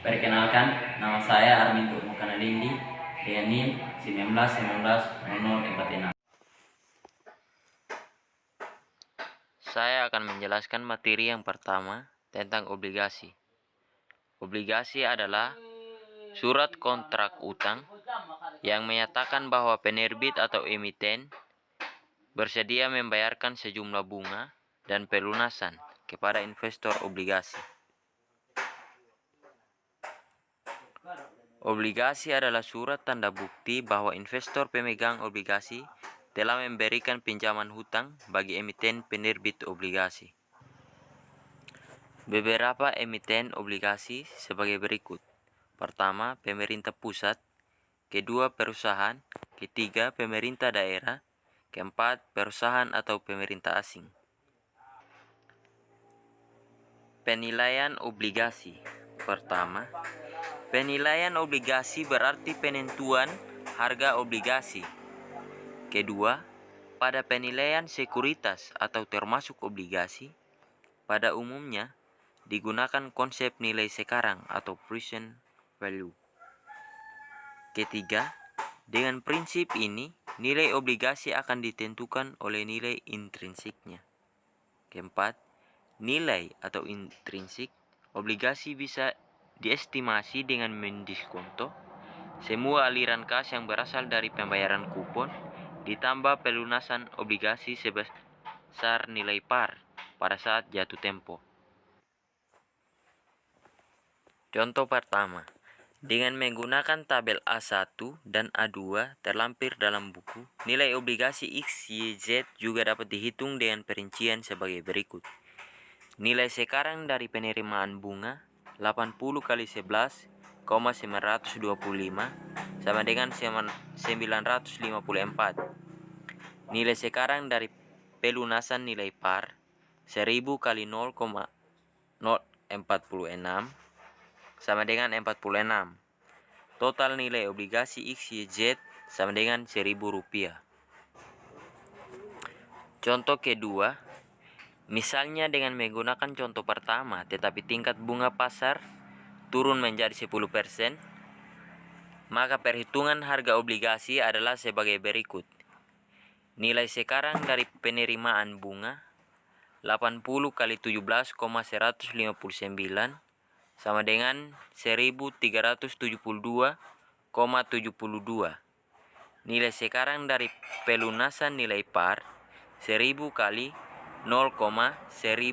Perkenalkan, nama saya Armin Mukanalindi dengan NIM 19190046. Saya akan menjelaskan materi yang pertama tentang obligasi. Obligasi adalah surat kontrak utang yang menyatakan bahwa penerbit atau emiten bersedia membayarkan sejumlah bunga dan pelunasan kepada investor obligasi. Obligasi adalah surat tanda bukti bahwa investor pemegang obligasi telah memberikan pinjaman hutang bagi emiten penerbit obligasi. Beberapa emiten obligasi sebagai berikut. Pertama, pemerintah pusat. Kedua, perusahaan. Ketiga, pemerintah daerah. Keempat, perusahaan atau pemerintah asing. Penilaian obligasi. Pertama, penilaian obligasi berarti penentuan harga obligasi. Kedua, pada penilaian sekuritas atau termasuk obligasi, pada umumnya digunakan konsep nilai sekarang atau present value. Ketiga, dengan prinsip ini, nilai obligasi akan ditentukan oleh nilai intrinsiknya. Keempat, nilai atau intrinsik obligasi bisa diestimasi dengan mendiskonto semua aliran kas yang berasal dari pembayaran kupon ditambah pelunasan obligasi sebesar nilai par pada saat jatuh tempo. Contoh pertama, dengan menggunakan tabel A1 dan A2 terlampir dalam buku, nilai obligasi X, Y, Z juga dapat dihitung dengan perincian sebagai berikut. Nilai sekarang dari penerimaan bunga 80 kali 11,925 sama dengan 954. Nilai sekarang dari pelunasan nilai par 1000 kali 0,046 sama dengan 46. Total nilai obligasi X, Y, Z sama dengan Rp1.000. Contoh kedua, misalnya dengan menggunakan contoh pertama, tetapi tingkat bunga pasar turun menjadi 10%, maka perhitungan harga obligasi adalah sebagai berikut. Nilai sekarang dari penerimaan bunga 80 kali 17,159 sama dengan 1372,72. Nilai sekarang dari pelunasan nilai par 1000 kali 0,1420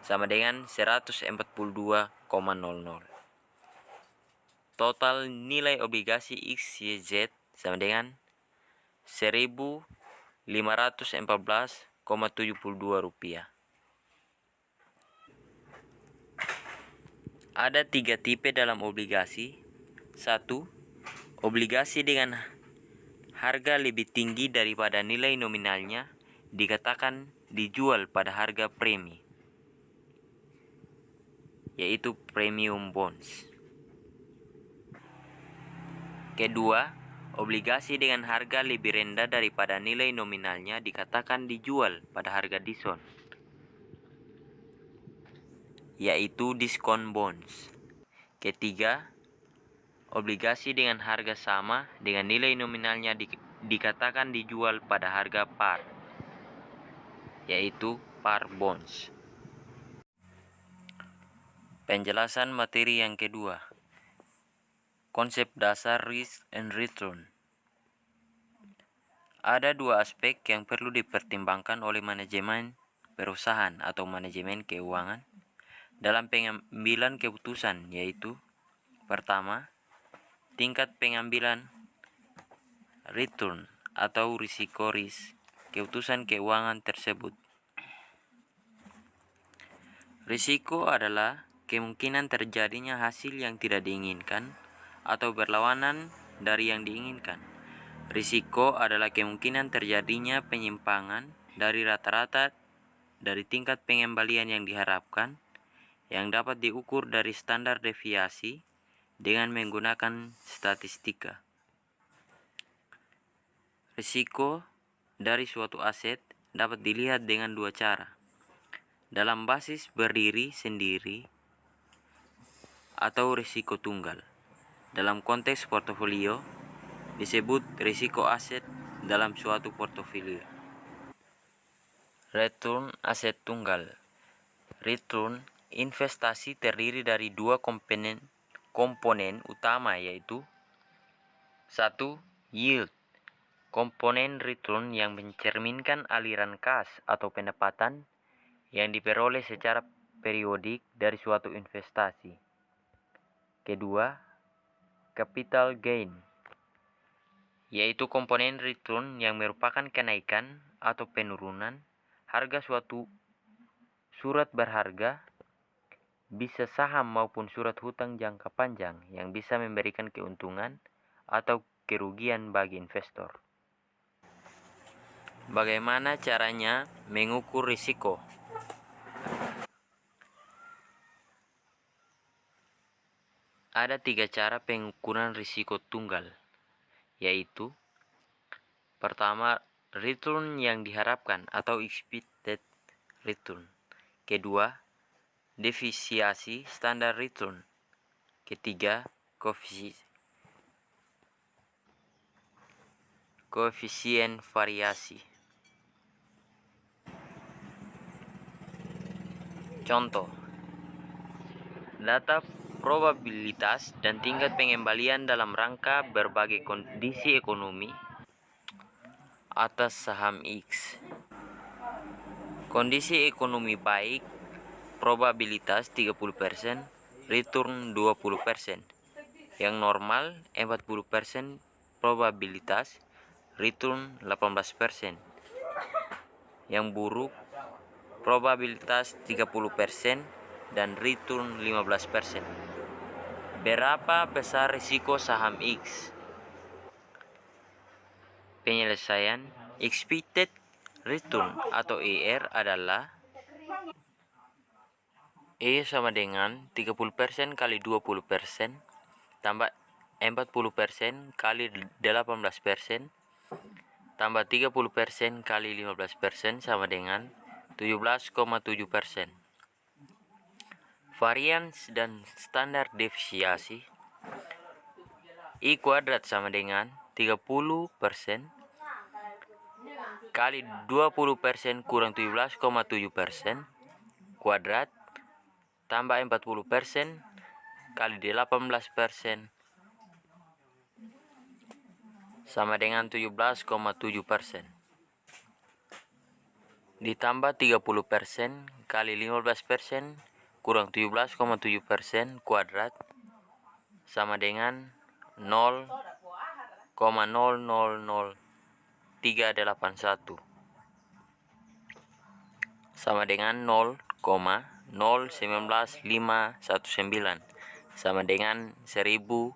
sama dengan 142,00. Total nilai obligasi X, Y, Z sama dengan Rp1.514,72. Ada 3 tipe dalam obligasi. 1. Obligasi dengan harga lebih tinggi daripada nilai nominalnya dikatakan dijual pada harga premi, yaitu premium bonds. Kedua, obligasi dengan harga lebih rendah daripada nilai nominalnya dikatakan dijual pada harga diskon, yaitu discount bonds. Ketiga, obligasi dengan harga sama dengan nilai nominalnya dikatakan dijual pada harga par, yaitu par bonds. Penjelasan materi yang kedua. Konsep dasar risk and return. Ada dua aspek yang perlu dipertimbangkan oleh manajemen perusahaan atau manajemen keuangan dalam pengambilan keputusan, yaitu pertama, tingkat pengambilan return atau risiko keputusan keuangan tersebut. Risiko adalah kemungkinan terjadinya hasil yang tidak diinginkan atau berlawanan dari yang diinginkan. Risiko adalah kemungkinan terjadinya penyimpangan dari rata-rata dari tingkat pengembalian yang diharapkan yang dapat diukur dari standar deviasi dengan menggunakan statistika. Risiko dari suatu aset dapat dilihat dengan dua cara. Dalam basis berdiri sendiri atau risiko tunggal. Dalam konteks portofolio, disebut risiko aset dalam suatu portofolio. Return aset tunggal. Return investasi terdiri dari dua komponen utama, yaitu 1. Yield. Komponen return yang mencerminkan aliran kas atau pendapatan yang diperoleh secara periodik dari suatu investasi. Kedua, capital gain, yaitu komponen return yang merupakan kenaikan atau penurunan harga suatu surat berharga, bisa saham maupun surat hutang jangka panjang yang bisa memberikan keuntungan atau kerugian bagi investor. Bagaimana caranya mengukur risiko? Ada 3 cara pengukuran risiko tunggal, yaitu pertama, return yang diharapkan atau expected return. Kedua, defisiasi standar return. Ketiga, koefisien variasi. Contoh, data probabilitas dan tingkat pengembalian dalam rangka berbagai kondisi ekonomi atas saham X. Kondisi ekonomi baik, probabilitas 30%, return 20%. Yang normal 40%, probabilitas, return 18%. Yang buruk, probabilitas 30% dan return 15%. Berapa besar risiko saham X? Penyelesaian expected return atau ER adalah E sama dengan 30% kali 20% tambah 40% kali 18% tambah 30% kali 15% sama dengan 17,7%. Varians dan standar deviasi I kuadrat sama dengan 30% kali 20% kurang 17,7% kuadrat tambah 40% kali 18% sama dengan 17,7%. Ditambah 30% kali 15% kurang 17,7% kuadrat sama dengan 0,000381 sama dengan 0,019519 sama dengan 1952.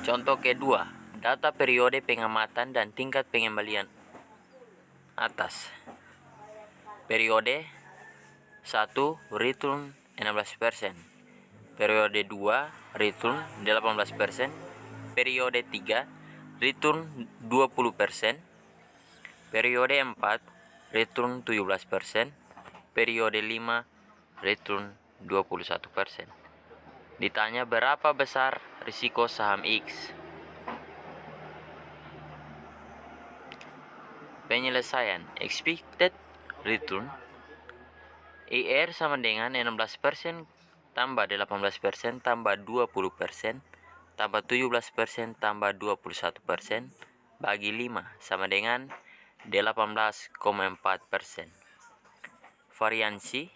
Contoh kedua, data periode pengamatan dan tingkat pengembalian atas. Periode 1, return 16%. Periode 2, return 18%. Periode 3, return 20%. Periode 4, return 17%. Periode 5, return 21%. Ditanya berapa besar risiko saham X. Penyelesaian expected return ER sama dengan 16% tambah 18% tambah 20% tambah 17% tambah 21% bagi 5 sama dengan 18,4%. Variansi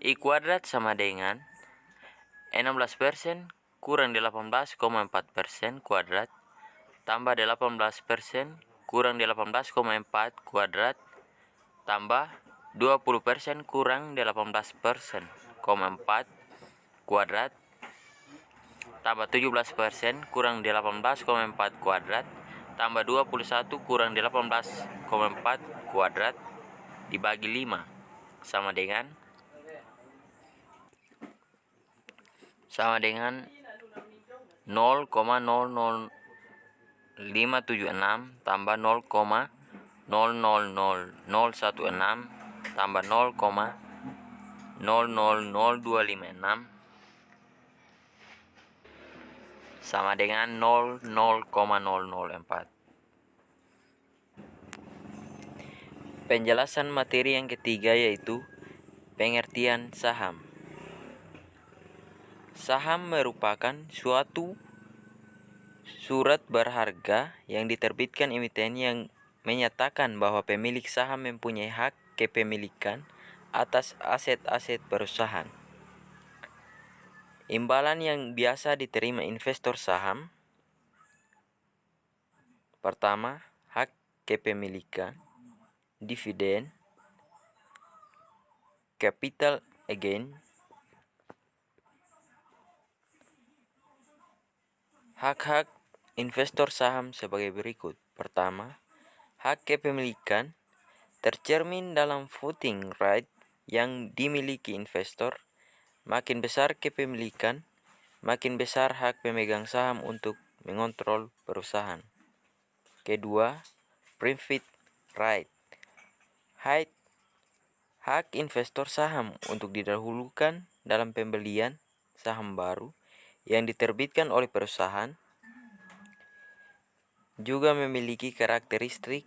I kuadrat sama dengan 16% kurang 18,4% kuadrat tambah 18% kurang 18,4 kuadrat tambah 20% kurang 18%, 4 kuadrat tambah 17% kurang 18,4 kuadrat tambah 21 kurang 18,4 kuadrat dibagi 5 sama dengan 0,00576 tambah 0,000016 tambah 0,000256 sama dengan 00,004. Penjelasan materi yang ketiga yaitu pengertian saham. Saham merupakan suatu surat berharga yang diterbitkan emiten yang menyatakan bahwa pemilik saham mempunyai hak kepemilikan atas aset-aset perusahaan. Imbalan yang biasa diterima investor saham: pertama, hak kepemilikan, dividen, capital gain. Hak-hak investor saham sebagai berikut. Pertama, hak kepemilikan tercermin dalam voting right yang dimiliki investor. Makin besar kepemilikan, makin besar hak pemegang saham untuk mengontrol perusahaan. Kedua, profit right. Hak investor saham untuk didahulukan dalam pembelian saham baru yang diterbitkan oleh perusahaan juga memiliki karakteristik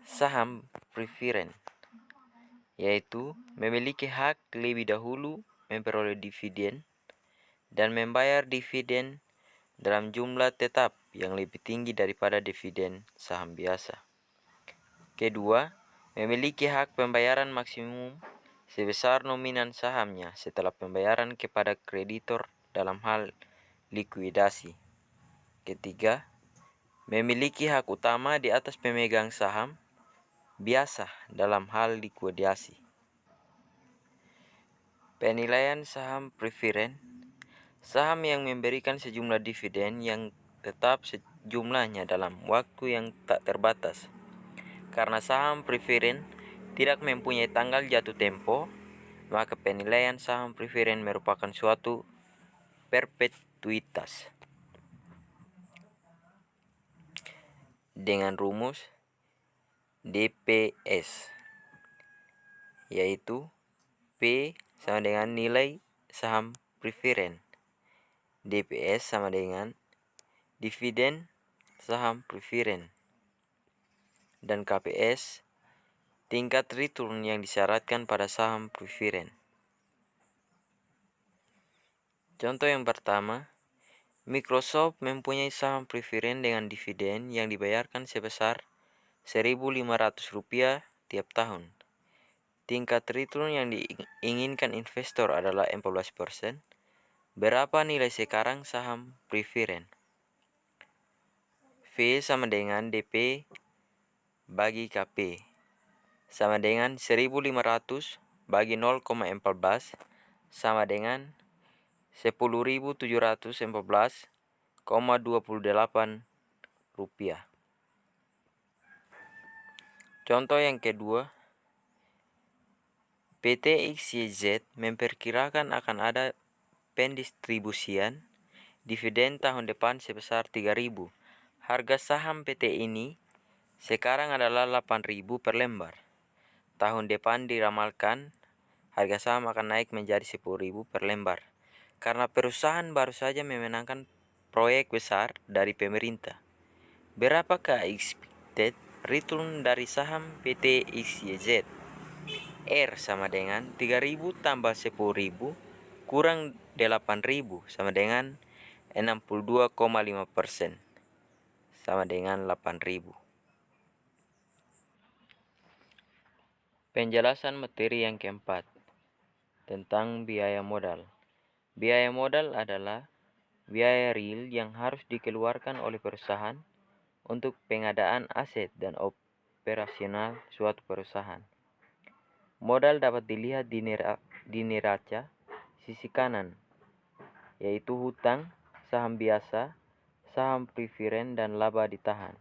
saham preferen, yaitu memiliki hak lebih dahulu memperoleh dividen dan membayar dividen dalam jumlah tetap yang lebih tinggi daripada dividen saham biasa. Kedua, memiliki hak pembayaran maksimum sebesar nominan sahamnya setelah pembayaran kepada kreditor dalam hal likuidasi. Ketiga, memiliki hak utama di atas pemegang saham biasa dalam hal likuidasi. Penilaian saham preferen. Saham yang memberikan sejumlah dividen yang tetap sejumlahnya dalam waktu yang tak terbatas. Karena saham preferen tidak mempunyai tanggal jatuh tempo, maka penilaian saham preferen merupakan suatu perpetuitas. Dengan rumus DPS, yaitu P sama dengan nilai saham preferen, DPS sama dengan dividen saham preferen, dan KPS tingkat return yang disyaratkan pada saham preferen. Contoh yang pertama, Microsoft mempunyai saham preferen dengan dividen yang dibayarkan sebesar Rp1.500 tiap tahun. Tingkat return yang diinginkan investor adalah 14%. Berapa nilai sekarang saham preferen? V sama dengan DP bagi KP sama dengan 1.500 bagi 0,14 sama dengan 10.714,28 rupiah. Contoh yang kedua, PT XYZ memperkirakan akan ada pendistribusian dividen tahun depan sebesar 3.000. Harga saham PT ini sekarang adalah 8.000 per lembar. Tahun depan diramalkan harga saham akan naik menjadi 10.000 per lembar karena perusahaan baru saja memenangkan proyek besar dari pemerintah. Berapakah expected return dari saham PT XYZ? R sama dengan 3.000 tambah 10.000 kurang 8.000 sama dengan 62,5% sama dengan 8.000. Penjelasan materi yang keempat tentang biaya modal. Biaya modal adalah biaya real yang harus dikeluarkan oleh perusahaan untuk pengadaan aset dan operasional suatu perusahaan. Modal dapat dilihat di neraca sisi kanan, yaitu hutang, saham biasa, saham preferen, dan laba ditahan.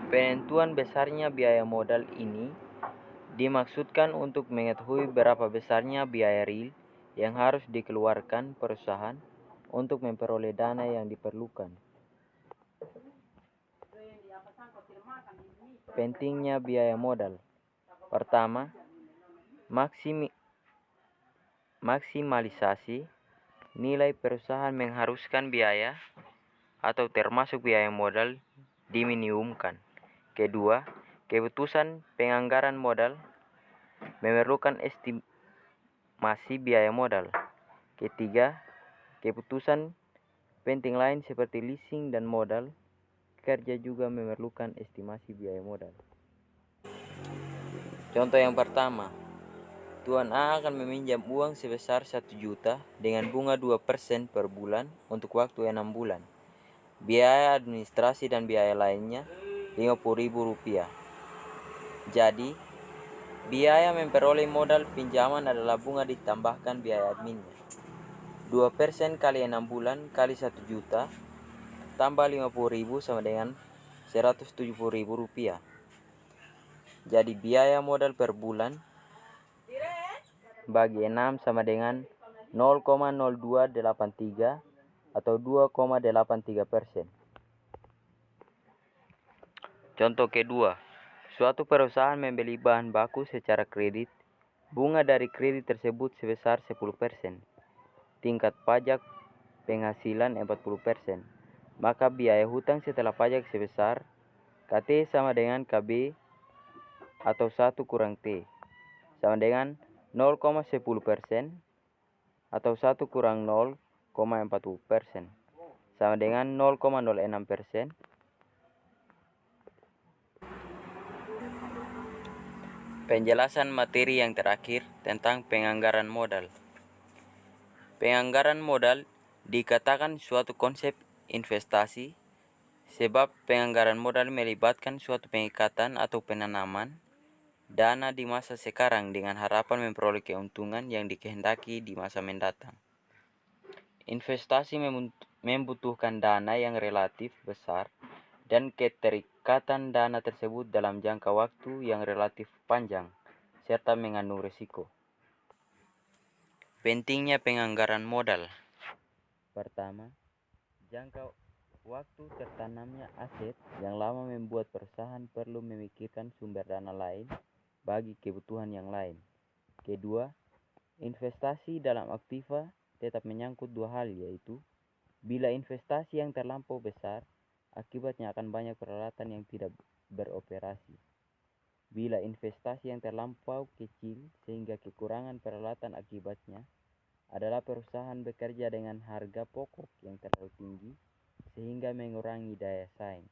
Penentuan besarnya biaya modal ini dimaksudkan untuk mengetahui berapa besarnya biaya real yang harus dikeluarkan perusahaan untuk memperoleh dana yang diperlukan. Pentingnya biaya modal. Pertama, maksimalisasi nilai perusahaan mengharuskan biaya atau termasuk biaya modal diminimumkan. Kedua, keputusan penganggaran modal memerlukan estimasi biaya modal. Ketiga, keputusan penting lain seperti leasing dan modal kerja juga memerlukan estimasi biaya modal. Contoh yang pertama, Tuan A akan meminjam uang sebesar 1 juta dengan bunga 2% per bulan untuk waktu 6 bulan. Biaya administrasi dan biaya lainnya Rp50.000. Jadi, biaya memperoleh modal pinjaman adalah bunga ditambahkan biaya adminnya. 2% kali 6 bulan kali 1 juta tambah 50.000 sama dengan Rp170.000. Jadi biaya modal per bulan bagi 6 sama dengan 0,0283 atau 2,83%. Contoh kedua, suatu perusahaan membeli bahan baku secara kredit. Bunga dari kredit tersebut sebesar 10%. Tingkat pajak penghasilan 40%. Maka biaya hutang setelah pajak sebesar KT sama dengan KB atau 1 kurang T sama dengan 0,10% atau 1 kurang 0,40% sama dengan 0,06%. Penjelasan materi yang terakhir tentang penganggaran modal. Penganggaran modal dikatakan suatu konsep investasi sebab penganggaran modal melibatkan suatu pengikatan atau penanaman dana di masa sekarang dengan harapan memperoleh keuntungan yang dikehendaki di masa mendatang. Investasi membutuhkan dana yang relatif besar dan keterikatan dana tersebut dalam jangka waktu yang relatif panjang serta mengandung risiko. Pentingnya penganggaran modal. Pertama, jangka waktu tertanamnya aset yang lama membuat perusahaan perlu memikirkan sumber dana lain bagi kebutuhan yang lain. Kedua, investasi dalam aktiva tetap menyangkut dua hal, yaitu bila investasi yang terlampau besar, akibatnya akan banyak peralatan yang tidak beroperasi. Bila investasi yang terlampau kecil sehingga kekurangan peralatan, akibatnya adalah perusahaan bekerja dengan harga pokok yang terlalu tinggi sehingga mengurangi daya saing.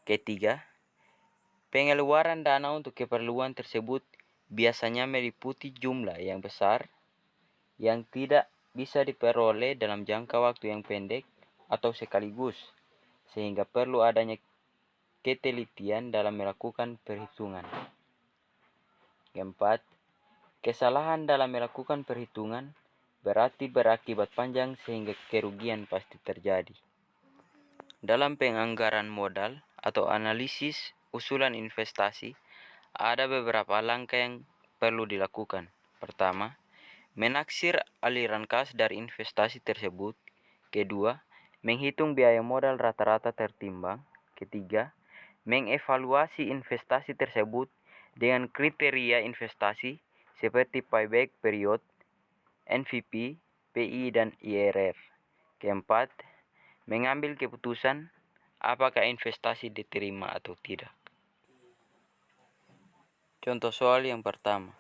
Ketiga, pengeluaran dana untuk keperluan tersebut biasanya meliputi jumlah yang besar yang tidak bisa diperoleh dalam jangka waktu yang pendek atau sekaligus, sehingga perlu adanya ketelitian dalam melakukan perhitungan. Keempat, kesalahan dalam melakukan perhitungan berarti berakibat panjang sehingga kerugian pasti terjadi. Dalam penganggaran modal atau analisis usulan investasi, ada beberapa langkah yang perlu dilakukan. Pertama, menaksir aliran kas dari investasi tersebut. Kedua, menghitung biaya modal rata-rata tertimbang. Ketiga, mengevaluasi investasi tersebut dengan kriteria investasi seperti payback period, NPV, PI, dan IRR. Keempat, mengambil keputusan apakah investasi diterima atau tidak. Contoh soal yang pertama,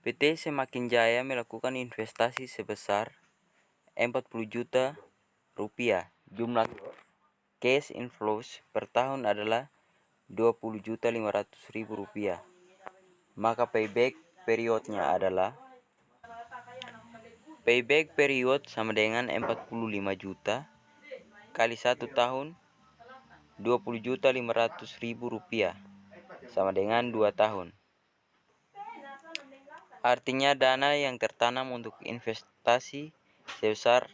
PT Semakin Jaya melakukan investasi sebesar 40 juta rupiah. Jumlah cash inflows per tahun adalah 20.500.000 rupiah. Maka payback periodnya adalah payback period sama dengan 45 juta kali 1 tahun 20.500.000 rupiah sama dengan 2 tahun. Artinya dana yang tertanam untuk investasi sebesar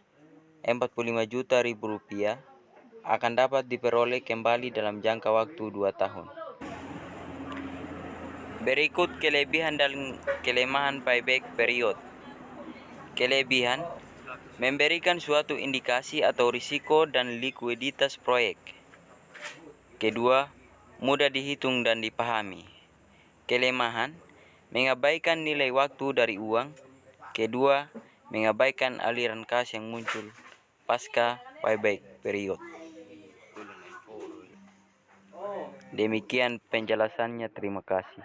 45 juta rupiah akan dapat diperoleh kembali dalam jangka waktu 2 tahun. Berikut kelebihan dan kelemahan payback period. Kelebihan, memberikan suatu indikasi atau risiko dan likuiditas proyek. Kedua, mudah dihitung dan dipahami. Kelemahan, mengabaikan nilai waktu dari uang. Kedua, mengabaikan aliran kas yang muncul pasca buyback period. Demikian penjelasannya, terima kasih.